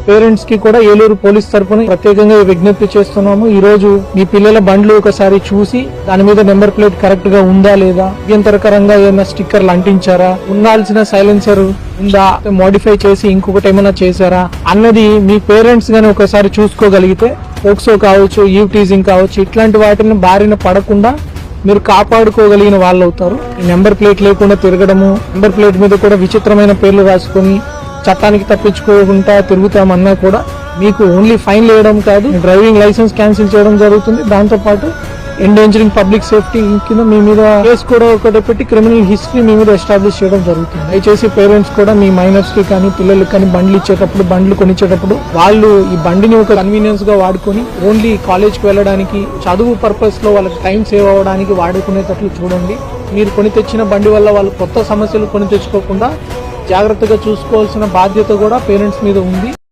Parents కి కూడా Eluru police తరఫున ప్రత్యేకంగా విజ్ఞప్తి చేస్తున్నాము. ఈ రోజు మీ పిల్లల బండ్లు ఒకసారి చూసి దాని మీద నెంబర్ ప్లేట్ కరెక్ట్ గా ఉందా లేదా, అభ్యంతరకరంగా ఏమైనా స్టిక్కర్లు అంటించారా, ఉండాల్సిన సైలెన్సర్ ఉందా, మోడిఫై చేసి ఇంకొకటి ఏమైనా చేశారా అన్నది మీ పేరెంట్స్ గానీ ఒకసారి చూసుకోగలిగితే పోక్సో కావచ్చు, ఈవ్ టీజింగ్ కావచ్చు, ఇట్లాంటి వాటిని బారిన పడకుండా మీరు కాపాడుకోగలిగిన వాళ్ళు అవుతారు. ఈ నెంబర్ ప్లేట్ లేకుండా తిరగడము, నెంబర్ ప్లేట్ మీద కూడా విచిత్రమైన పేర్లు రాసుకొని చట్టానికి తప్పించుకోకుండా తిరుగుతామన్నా కూడా మీకు ఓన్లీ ఫైన్ వేయడం కాదు, డ్రైవింగ్ లైసెన్స్ క్యాన్సిల్ చేయడం జరుగుతుంది. దాంతో పాటు ఎండేంజరింగ్ పబ్లిక్ సేఫ్టీ కింద మీ మీద కేసు కూడా ఒకటి పెట్టి క్రిమినల్ హిస్టరీ మీ మీద ఎస్టాబ్లిష్ చేయడం జరుగుతుంది. దయచేసి పేరెంట్స్ కూడా మీ మైనర్స్ కి కానీ పిల్లలకి కానీ బండ్లు ఇచ్చేటప్పుడు, బండ్లు కొనిచ్చేటప్పుడు వాళ్ళు ఈ బండిని ఒక కన్వీనియన్స్ గా వాడుకొని ఓన్లీ కాలేజ్ కి వెళ్ళడానికి, చదువు పర్పస్ లో వాళ్ళకి టైం సేవ్ అవ్వడానికి వాడుకునేటట్లు చూడండి. మీరు కొని తెచ్చిన బండి వల్ల వాళ్ళు కొత్త సమస్యలు కొని తెచ్చుకోకుండా జాగ్రత్తగా చూసుకోవాల్సిన బాధ్యత కూడా పేరెంట్స్ మీద ఉంది.